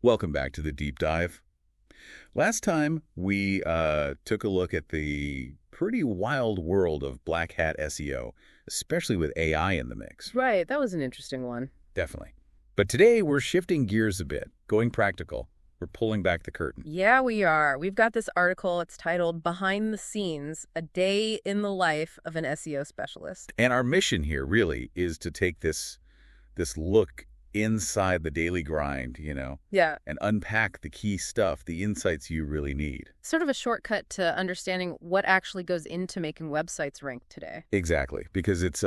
Welcome back to the deep dive. Last time we took a look at the pretty wild world of black hat SEO, especially with AI in the mix. Right, that was an interesting one. Definitely. But today we're shifting gears a bit, going practical. We're pulling back the curtain. Yeah, we are. We've got this article. It's titled Behind the Scenes, A Day in the Life of an SEO Specialist. And our mission here really is to take this look inside the daily grind, Yeah, and unpack the key stuff, the insights you really need. sort of a shortcut to understanding what actually goes into making websites rank today. Exactly, because it's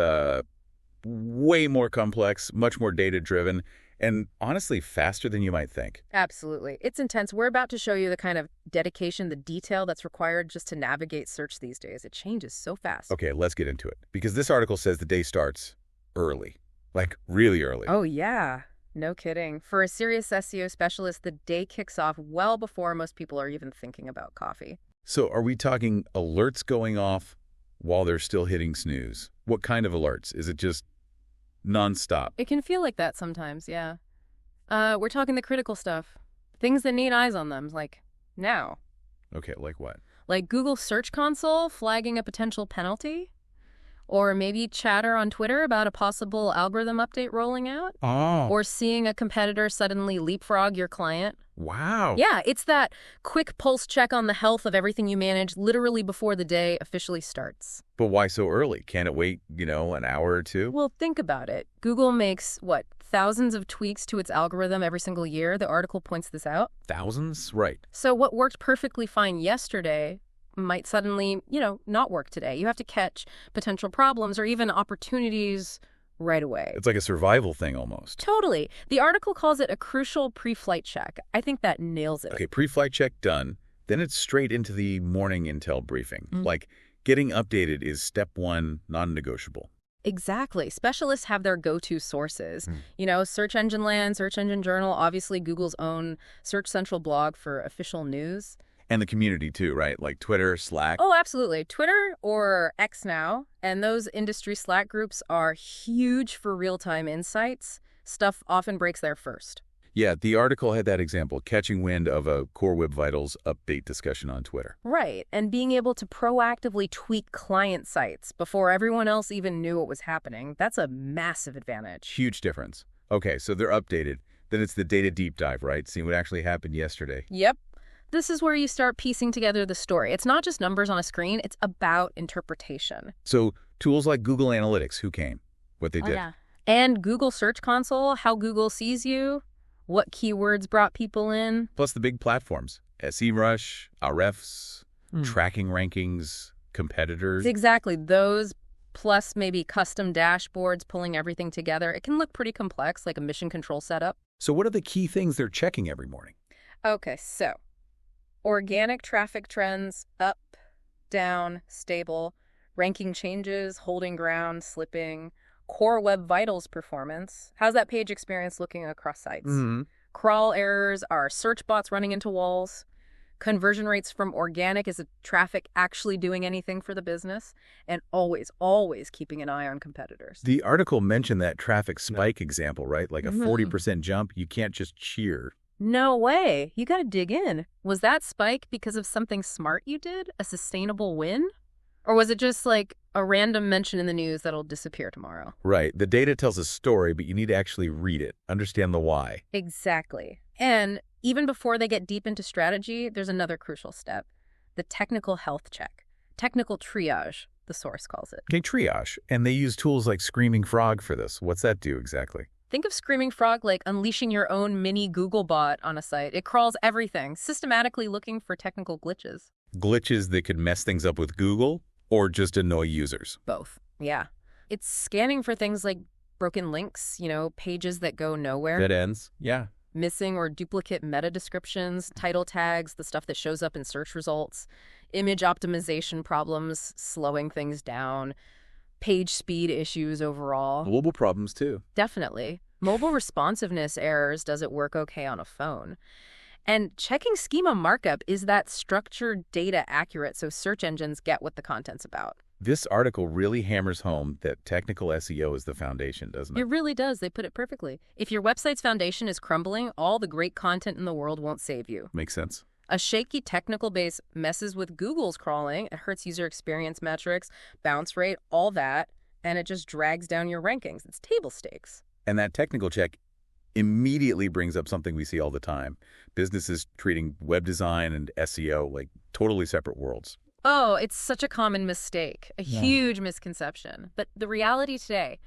way more complex, much more data-driven, and honestly faster than you might think. Absolutely. It's intense. We're about to show you the kind of dedication, the detail that's required just to navigate search these days. It changes so fast. Okay, let's get into it. Because this article says the day starts early, like really early. Oh, yeah. No kidding. For a serious SEO specialist, the day kicks off well before most people are even thinking about coffee. So are we talking alerts going off while they're still hitting snooze? What kind of alerts? Is it just nonstop? It can feel like that sometimes, yeah. We're talking the critical stuff. Things that need eyes on them, like now. Okay, like what? Like Google Search Console flagging a potential penalty. Or maybe chatter on Twitter about a possible algorithm update rolling out. Oh. Or seeing a competitor suddenly leapfrog your client. Wow. Yeah, it's that quick pulse check on the health of everything you manage literally before the day officially starts. But why so early? Can't it wait, an hour or two? Well, think about it. Google makes, thousands of tweaks to its algorithm every single year. The article points this out. Thousands? Right. So what worked perfectly fine yesterday might suddenly, not work today. You have to catch potential problems or even opportunities right away. It's like a survival thing almost. Totally. The article calls it a crucial pre-flight check. I think that nails it. Okay, pre-flight check done. Then it's straight into the morning intel briefing. Like, getting updated is step one, non-negotiable. Exactly. Specialists have their go-to sources. Search Engine Land, Search Engine Journal, obviously Google's own Search Central blog for official news. And the community too, right? Like Twitter, Slack. Oh, absolutely. Twitter or X now, and those industry Slack groups are huge for real-time insights. Stuff often breaks there first. Yeah, the article had that example, catching wind of a Core Web Vitals update discussion on Twitter. Right, and being able to proactively tweak client sites before everyone else even knew what was happening, that's a massive advantage. Huge difference. Okay, so they're updated. Then it's the data deep dive, right? Seeing what actually happened yesterday. Yep. This is where you start piecing together the story. It's not just numbers on a screen, it's about interpretation. So tools like Google Analytics, who came, what they did. Yeah. And Google Search Console, how Google sees you, what keywords brought people in. Plus the big platforms, SERrush, Ahrefs, tracking rankings, competitors. Exactly. Those plus maybe custom dashboards pulling everything together. It can look pretty complex, like a mission control setup. So what are the key things they're checking every morning? Okay, so organic traffic trends, up, down, stable, ranking changes, holding ground, slipping, core web vitals performance. How's that page experience looking across sites? Crawl errors, are search bots running into walls? Conversion rates from organic, is the traffic actually doing anything for the business? And always, always keeping an eye on competitors. The article mentioned that traffic spike example, right? Like a 40% jump. You can't just cheer. No way. You got to dig in. Was that spike because of something smart you did? A sustainable win? Or was it just like a random mention in the news that'll disappear tomorrow? Right. The data tells a story, but you need to actually read it, understand the why. Exactly. And even before they get deep into strategy, there's another crucial step. The technical health check. Technical triage, the source calls it. Okay, triage. And they use tools like Screaming Frog for this. What's that do exactly? Think of Screaming Frog like unleashing your own mini Google bot on a site. It crawls everything, systematically looking for technical glitches. Glitches that could mess things up with Google or just annoy users? Both. Yeah. It's scanning for things like broken links, pages that go nowhere. Dead ends. Yeah. Missing or duplicate meta descriptions, title tags, the stuff that shows up in search results, image optimization problems, slowing things down, page speed issues overall. Global problems too. Definitely. Mobile responsiveness errors, does it work okay on a phone? And checking schema markup, is that structured data accurate so search engines get what the content's about? This article really hammers home that technical SEO is the foundation, doesn't It it? really does. They put it perfectly. If your website's foundation is crumbling, all the great content in the world won't save you. Makes sense. A shaky technical base messes with Google's crawling. It hurts user experience metrics, bounce rate, all that, and it just drags down your rankings. It's table stakes. And that technical check immediately brings up something we see all the time. Businesses treating web design and SEO like totally separate worlds. Oh, it's such a common mistake, a huge misconception. But the reality today,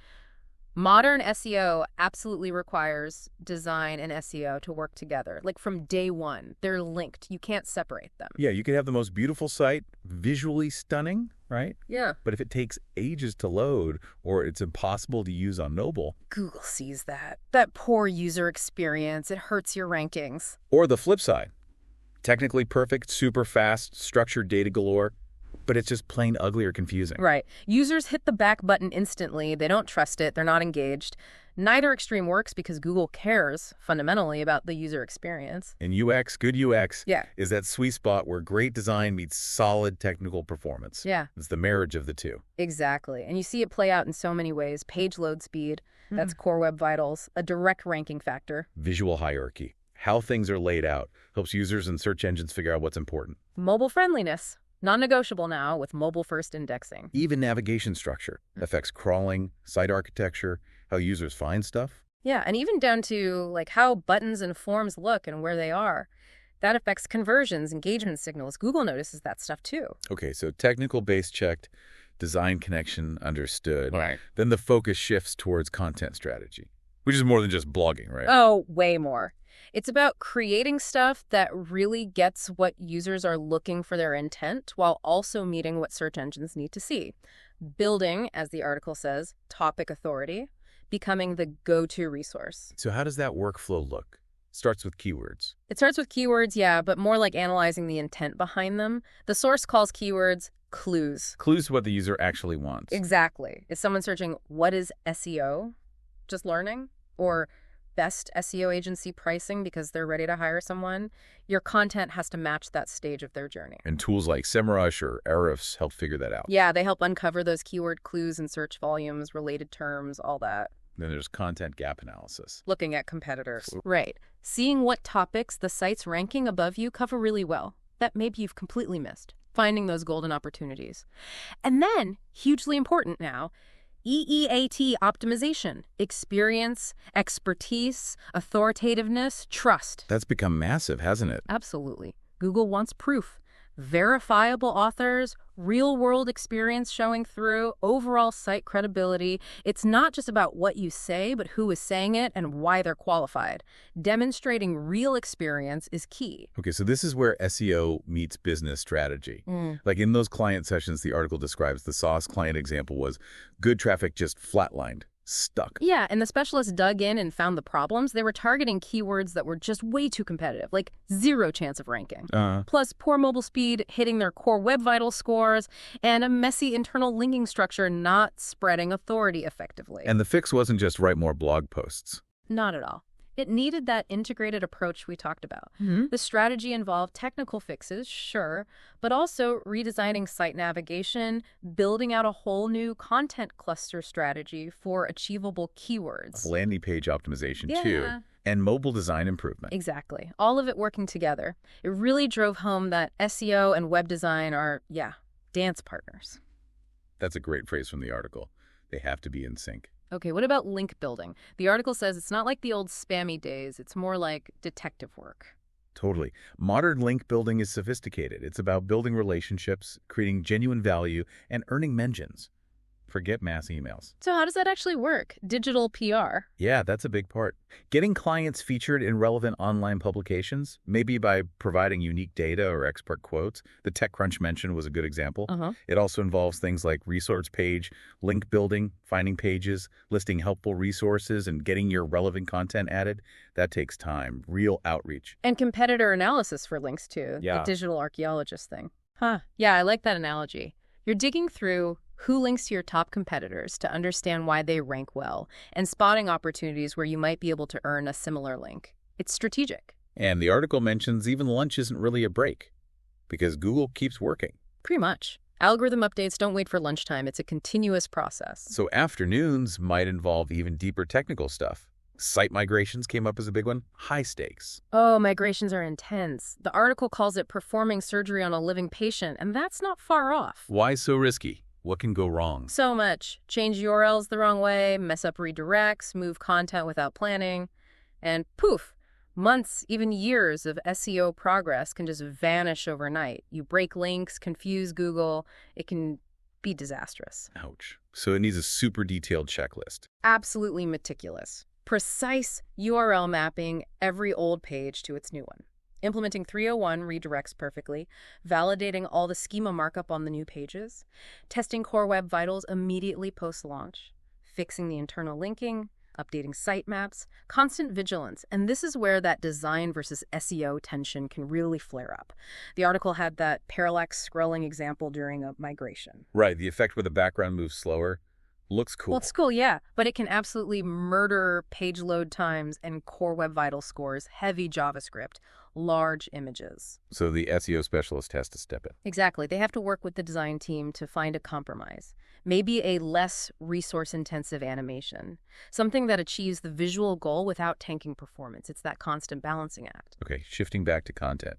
modern SEO absolutely requires design and SEO to work together. Like from day one, they're linked. You can't separate them. Yeah, you could have the most beautiful site, visually stunning, right? Yeah. But if it takes ages to load or it's impossible to use on mobile, Google sees that. That poor user experience, it hurts your rankings. or the flip side, technically perfect, super fast, structured data galore, but it's just plain ugly or confusing. Right. Users hit the back button instantly. They don't trust it. They're not engaged. Neither extreme works because Google cares fundamentally about the user experience. And UX, good UX, Yeah. is that sweet spot where great design meets solid technical performance. Yeah, It's the marriage of the two. exactly. And you see it play out in so many ways. Page load speed, that's core web vitals, a direct ranking factor. Visual hierarchy, how things are laid out, helps users and search engines figure out what's important. Mobile friendliness, non-negotiable now with mobile-first indexing. Even navigation structure affects crawling, site architecture, how users find stuff. Yeah, and even down to like how buttons and forms look and where they are. That affects conversions, engagement signals. Google notices that stuff too. Okay, so technical base checked, design connection understood. Right. Then the focus shifts towards content strategy, which is more than just blogging, right? Oh, way more. It's about creating stuff that really gets what users are looking for their intent while also meeting what search engines need to see. Building, as the article says, topic authority, becoming the go-to resource. So how does that workflow look? Starts with keywords. It starts with keywords, yeah, but more like analyzing the intent behind them. The source calls keywords clues. Clues to what the user actually wants. Exactly. Is someone searching, what is SEO? Just learning? Or best SEO agency pricing because they're ready to hire someone? Your content has to match that stage of their journey. And tools like SEMrush or Ahrefs help figure that out. Yeah, they help uncover those keyword clues and search volumes, related terms, all that. Then there's content gap analysis. Looking at competitors. Right. Seeing what topics the sites ranking above you cover really well that maybe you've completely missed. Finding those golden opportunities. And then, hugely important now, EEAT optimization. Experience, expertise, authoritativeness, trust. That's become massive, hasn't it? Absolutely. Google wants proof. Verifiable authors, real-world experience showing through, overall site credibility. It's not just about what you say, but who is saying it and why they're qualified. Demonstrating real experience is key. Okay, so this is where SEO meets business strategy. Like in those client sessions the article describes, the sauce client example was good traffic just flatlined, stuck. Yeah, and the specialists dug in and found the problems. They were targeting keywords that were just way too competitive, like zero chance of ranking. Plus, poor mobile speed hitting their core web vital scores, and a messy internal linking structure not spreading authority effectively. And the fix wasn't just write more blog posts. Not at all. It needed that integrated approach we talked about. The strategy involved technical fixes, sure, but also redesigning site navigation, building out a whole new content cluster strategy for achievable keywords. Landing page optimization too. And mobile design improvement. Exactly. All of it working together. It really drove home that SEO and web design are, dance partners. That's a great phrase from the article. They have to be in sync. Okay, what about link building? The article says it's not like the old spammy days. It's more like detective work. Totally. Modern link building is sophisticated. It's about building relationships, creating genuine value, and earning mentions. Forget mass emails. So how does that actually work? Digital PR? Yeah, that's a big part. Getting clients featured in relevant online publications, maybe by providing unique data or expert quotes. The TechCrunch mention was a good example. It also involves things like resource page, link building, finding pages, listing helpful resources, and getting your relevant content added. That takes time, real outreach. And competitor analysis for links too. Yeah. The digital archaeologist thing. Yeah, I like that analogy. You're digging through who links to your top competitors to understand why they rank well, and spotting opportunities where you might be able to earn a similar link. It's strategic. And the article mentions even lunch isn't really a break, because Google keeps working. Pretty much. Algorithm updates don't wait for lunchtime. It's a continuous process. So afternoons might involve even deeper technical stuff. Site migrations came up as a big one. High stakes. Oh, migrations are intense. The article calls it performing surgery on a living patient, and that's not far off. Why so risky? What can go wrong? So much. Change URLs the wrong way, mess up redirects, move content without planning, and poof, months, even years of SEO progress can just vanish overnight. You break links, confuse Google. It can be disastrous. Ouch. So it needs a super detailed checklist. Absolutely meticulous. Precise URL mapping every old page to its new one. Implementing 301 redirects perfectly, validating all the schema markup on the new pages, testing Core Web Vitals immediately post-launch, fixing the internal linking, updating sitemaps, constant vigilance. And this is where that design versus SEO tension can really flare up. The article had that parallax scrolling example during a migration. Right, the effect where the background moves slower. Looks cool. Well, it's cool, yeah, but it can absolutely murder page load times and Core Web Vital scores, heavy JavaScript, large images. So the SEO specialist has to step in. Exactly. They have to work with the design team to find a compromise. Maybe a less resource-intensive animation. Something that achieves the visual goal without tanking performance. It's that constant balancing act. Okay, shifting back to content.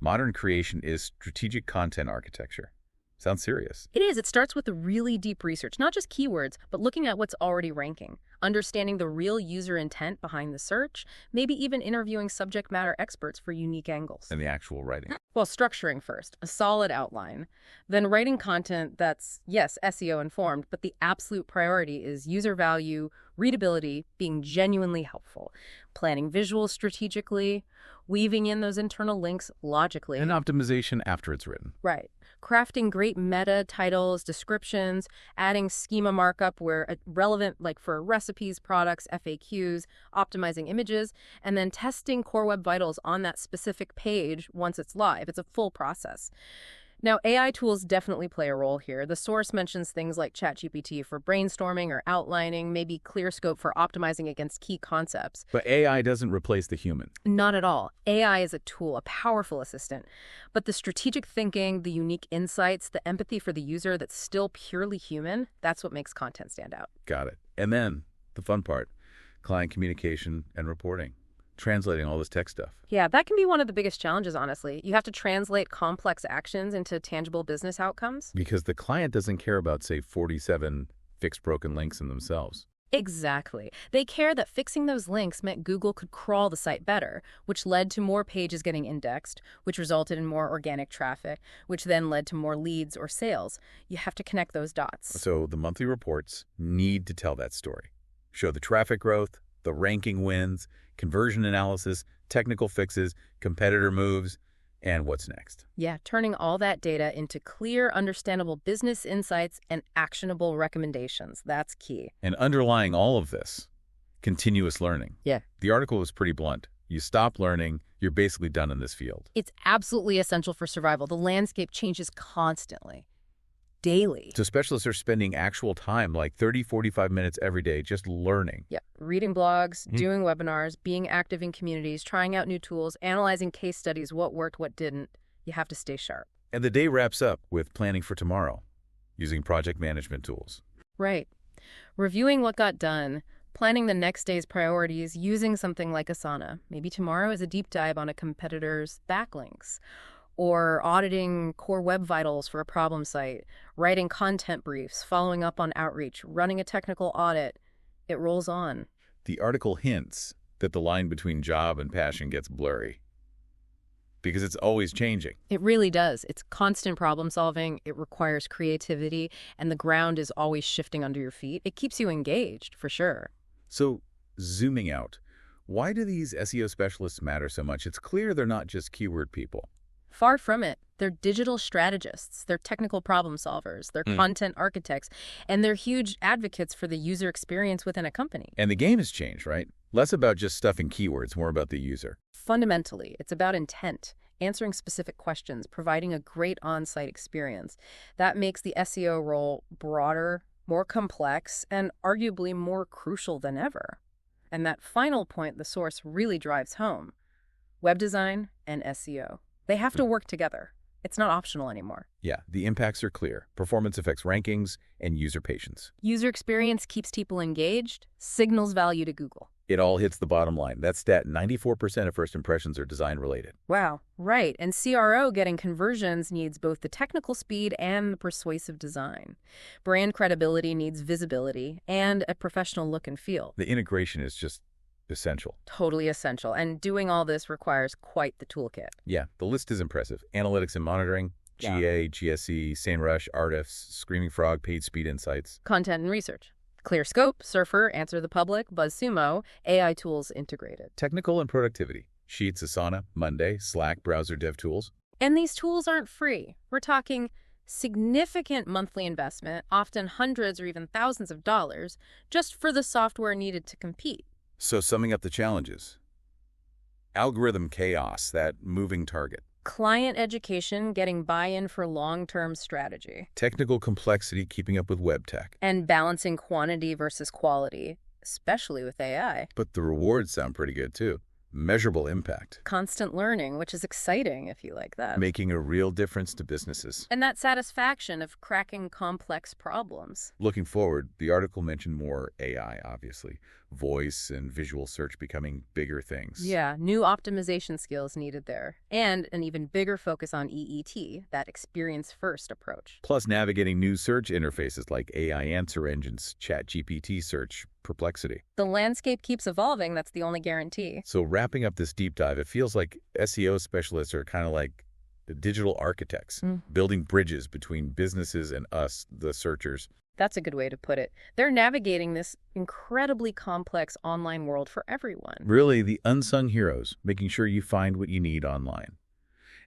Modern creation is strategic content architecture. Sounds serious. It is. It starts with the really deep research, not just keywords, but looking at what's already ranking, understanding the real user intent behind the search, maybe even interviewing subject matter experts for unique angles. And the actual writing. Well, structuring first, a solid outline, then writing content that's, yes, SEO informed, but the absolute priority is user value, readability, being genuinely helpful, planning visuals strategically, weaving in those internal links logically. And optimization after it's written. Right. Crafting great meta titles, descriptions, adding schema markup where relevant, like for recipes, products, FAQs, optimizing images, and then testing Core Web Vitals on that specific page once it's live. It's a full process. Now, AI tools definitely play a role here. The source mentions things like ChatGPT for brainstorming or outlining, maybe ClearScope for optimizing against key concepts. But AI doesn't replace the human. Not at all. AI is a tool, a powerful assistant. But the strategic thinking, the unique insights, the empathy for the user that's still purely human, that's what makes content stand out. Got it. And then, the fun part, client communication and reporting. Translating all this tech stuff. Yeah, that can be one of the biggest challenges, honestly. You have to translate complex actions into tangible business outcomes. Because the client doesn't care about, say, 47 fixed broken links in themselves. Exactly. They care that fixing those links meant Google could crawl the site better, which led to more pages getting indexed, which resulted in more organic traffic, which then led to more leads or sales. You have to connect those dots. So the monthly reports need to tell that story. Show the traffic growth, the ranking wins, conversion analysis, technical fixes, competitor moves, and what's next. Yeah, turning all that data into clear, understandable business insights and actionable recommendations. That's key. And underlying all of this, continuous learning. Yeah. The article was pretty blunt. You stop learning, you're basically done in this field. It's absolutely essential for survival. The landscape changes constantly. Daily. So specialists are spending actual time, like 30, 45 minutes every day, just learning. Yep. Reading blogs, doing webinars, being active in communities, trying out new tools, analyzing case studies, what worked, what didn't. You have to stay sharp. And the day wraps up with planning for tomorrow, using project management tools. Right. Reviewing what got done, planning the next day's priorities, using something like Asana. Maybe tomorrow is a deep dive on a competitor's backlinks. Or auditing Core Web Vitals for a problem site, writing content briefs, following up on outreach, running a technical audit. It rolls on. The article hints that the line between job and passion gets blurry because it's always changing. It really does. It's constant problem solving. It requires creativity, and the ground is always shifting under your feet. It keeps you engaged, for sure. So, zooming out, why do these SEO specialists matter so much? It's clear they're not just keyword people. Far from it. They're digital strategists, they're technical problem solvers, they're content architects, and they're huge advocates for the user experience within a company. And the game has changed, right? Less about just stuffing keywords, more about the user. Fundamentally, it's about intent, answering specific questions, providing a great on-site experience. That makes the SEO role broader, more complex, and arguably more crucial than ever. And that final point the source really drives home: web design and SEO. They have to work together. It's not optional anymore. Yeah, the impacts are clear. Performance affects rankings and user patience. User experience keeps people engaged, signals value to Google. It all hits the bottom line. That stat, 94% of first impressions are design-related. Wow, right. And CRO getting conversions needs both the technical speed and the persuasive design. Brand credibility needs visibility and a professional look and feel. The integration is just essential. Totally essential. And doing all this requires quite the toolkit. Yeah, the list is impressive. Analytics and monitoring, GA, GSE, SEMrush, Artifs, Screaming Frog, Paid Speed Insights. Content and research. Clear Scope, Surfer, Answer the Public, BuzzSumo, AI tools integrated. Technical and productivity. Sheets, Asana, Monday, Slack, browser dev tools. And these tools aren't free. We're talking significant monthly investment, often hundreds or even thousands of dollars, just for the software needed to compete. So summing up the challenges. Algorithm chaos, that moving target. Client education, getting buy-in for long-term strategy. Technical complexity, keeping up with web tech. And balancing quantity versus quality, especially with AI. But the rewards sound pretty good too. Measurable impact. Constant learning, which is exciting if you like that. Making a real difference to businesses. And that satisfaction of cracking complex problems. Looking forward, the article mentioned more AI, obviously. Voice and visual search becoming bigger things. Yeah, new optimization skills needed there. And an even bigger focus on EET, that experience-first approach. Plus navigating new search interfaces like AI answer engines, ChatGPT search, Perplexity. The landscape keeps evolving, that's the only guarantee. So wrapping up this deep dive, it feels like SEO specialists are kind of like the digital architects, building bridges between businesses and us, the searchers. That's a good way to put it. They're navigating this incredibly complex online world for everyone. Really, the unsung heroes, making sure you find what you need online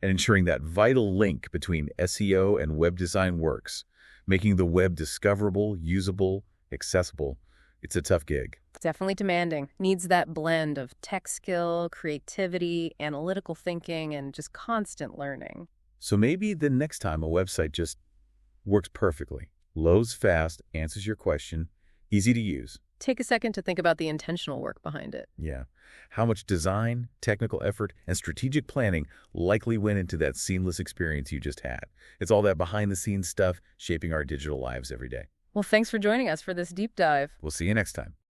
and ensuring that vital link between SEO and web design works, making the web discoverable, usable, accessible. It's a tough gig. Definitely demanding. Needs that blend of tech skill, creativity, analytical thinking, and just constant learning. So maybe the next time a website just works perfectly, loads fast, answers your question, easy to use. Take a second to think about the intentional work behind it. Yeah. How much design, technical effort, and strategic planning likely went into that seamless experience you just had. It's all that behind-the-scenes stuff shaping our digital lives every day. Well, thanks for joining us for this deep dive. We'll see you next time.